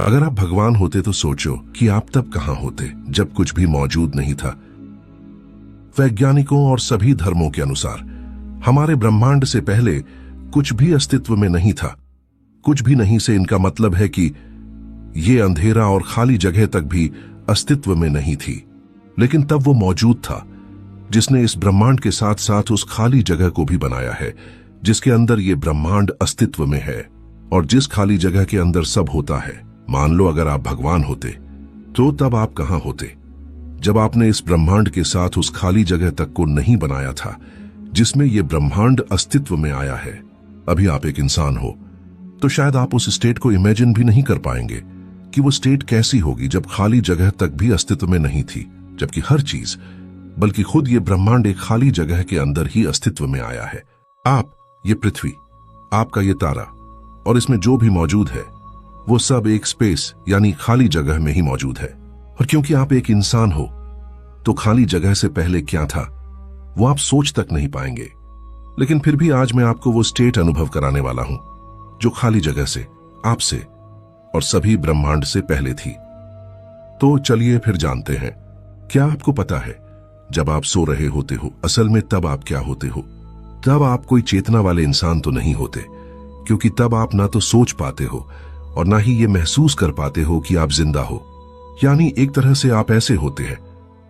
अगर आप भगवान होते तो सोचो कि आप तब कहां होते जब कुछ भी मौजूद नहीं था। वैज्ञानिकों और सभी धर्मों के अनुसार हमारे ब्रह्मांड से पहले कुछ भी अस्तित्व में नहीं था। कुछ भी नहीं से इनका मतलब है कि ये अंधेरा और खाली जगह तक भी अस्तित्व में नहीं थी, लेकिन तब वो मौजूद था जिसने इस ब्रह्मांड के साथ साथ उस खाली जगह को भी बनाया है जिसके अंदर ये ब्रह्मांड अस्तित्व में है। और जिस खाली जगह के अंदर सब होता है, मान लो अगर आप भगवान होते तो तब आप कहां होते जब आपने इस ब्रह्मांड के साथ उस खाली जगह तक को नहीं बनाया था जिसमें यह ब्रह्मांड अस्तित्व में आया है। अभी आप एक इंसान हो तो शायद आप उस स्टेट को इमेजिन भी नहीं कर पाएंगे कि वो स्टेट कैसी होगी जब खाली जगह तक भी अस्तित्व में नहीं थी, जबकि हर चीज बल्कि खुद ये ब्रह्मांड एक खाली जगह के अंदर ही अस्तित्व में आया है। आप, ये पृथ्वी, आपका ये तारा और इसमें जो भी मौजूद है वो सब एक स्पेस यानी खाली जगह में ही मौजूद है। और क्योंकि आप एक इंसान हो तो खाली जगह से पहले क्या था वो आप सोच तक नहीं पाएंगे। लेकिन फिर भी आज मैं आपको वो स्टेट अनुभव कराने वाला हूं जो खाली जगह से, आपसे और सभी ब्रह्मांड से पहले थी। तो चलिए फिर जानते हैं। क्या आपको पता है जब आप सो रहे होते हो असल में तब आप क्या होते हो? तब आप कोई चेतना वाले इंसान तो नहीं होते, क्योंकि तब आप ना तो सोच पाते हो और ना ही ये महसूस कर पाते हो कि आप जिंदा हो। यानी एक तरह से आप ऐसे होते हैं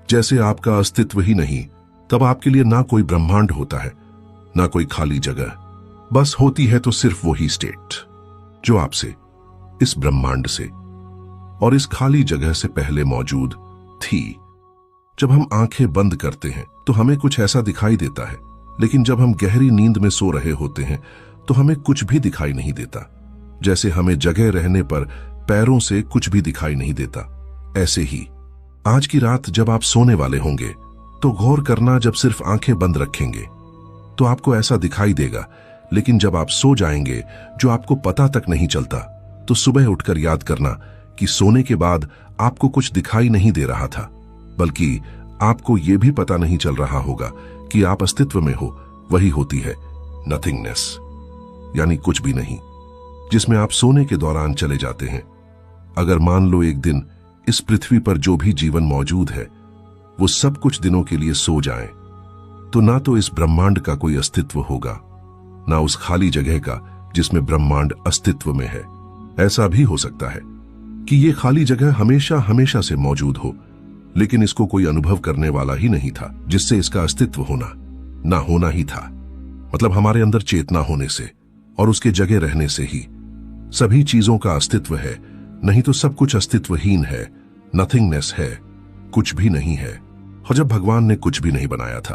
जैसे आपका अस्तित्व ही नहीं। तब आपके लिए ना कोई ब्रह्मांड होता है ना कोई खाली जगह, बस होती है तो सिर्फ वही स्टेट जो आपसे, इस ब्रह्मांड से और इस खाली जगह से पहले मौजूद थी। जब हम आंखें बंद करते हैं तो हमें कुछ ऐसा दिखाई देता है, लेकिन जब हम गहरी नींद में सो रहे होते हैं तो हमें कुछ भी दिखाई नहीं देता। जैसे हमें जगह रहने पर पैरों से कुछ भी दिखाई नहीं देता, ऐसे ही आज की रात जब आप सोने वाले होंगे तो गौर करना, जब सिर्फ आंखें बंद रखेंगे तो आपको ऐसा दिखाई देगा, लेकिन जब आप सो जाएंगे जो आपको पता तक नहीं चलता, तो सुबह उठकर याद करना कि सोने के बाद आपको कुछ दिखाई नहीं दे रहा था, बल्कि आपको यह भी पता नहीं चल रहा होगा कि आप अस्तित्व में हो। वही होती है नथिंगनेस, यानी कुछ भी नहीं, जिसमें आप सोने के दौरान चले जाते हैं। अगर मान लो एक दिन इस पृथ्वी पर जो भी जीवन मौजूद है वो सब कुछ दिनों के लिए सो जाए, तो ना तो इस ब्रह्मांड का कोई अस्तित्व होगा, ना उस खाली जगह का जिसमें ब्रह्मांड अस्तित्व में है। ऐसा भी हो सकता है कि ये खाली जगह हमेशा हमेशा से मौजूद हो, लेकिन इसको कोई अनुभव करने वाला ही नहीं था जिससे इसका अस्तित्व होना ना होना ही था। मतलब हमारे अंदर चेतना होने से और उसके जगह रहने से ही सभी चीजों का अस्तित्व है, नहीं तो सब कुछ अस्तित्वहीन है, नथिंगनेस है, कुछ भी नहीं है। और जब भगवान ने कुछ भी नहीं बनाया था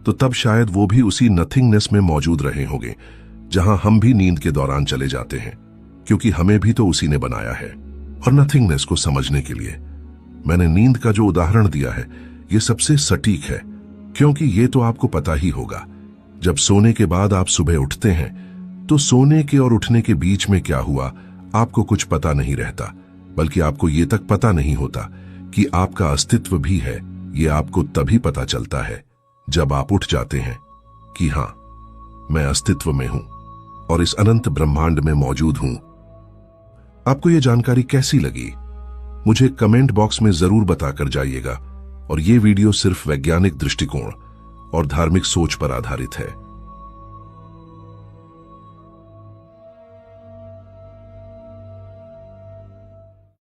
तो तब शायद वो भी उसी नथिंगनेस में मौजूद रहे होंगे जहां हम भी नींद के दौरान चले जाते हैं, क्योंकि हमें भी तो उसी ने बनाया है। और नथिंगनेस को समझने के लिए मैंने नींद का जो उदाहरण दिया है ये सबसे सटीक है, क्योंकि ये तो आपको पता ही होगा, जब सोने के बाद आप सुबह उठते हैं तो सोने के और उठने के बीच में क्या हुआ आपको कुछ पता नहीं रहता, बल्कि आपको ये तक पता नहीं होता कि आपका अस्तित्व भी है। ये आपको तभी पता चलता है जब आप उठ जाते हैं कि हां, मैं अस्तित्व में हूं और इस अनंत ब्रह्मांड में मौजूद हूं। आपको यह जानकारी कैसी लगी मुझे कमेंट बॉक्स में जरूर बताकर जाइएगा। और ये वीडियो सिर्फ वैज्ञानिक दृष्टिकोण और धार्मिक सोच पर आधारित है।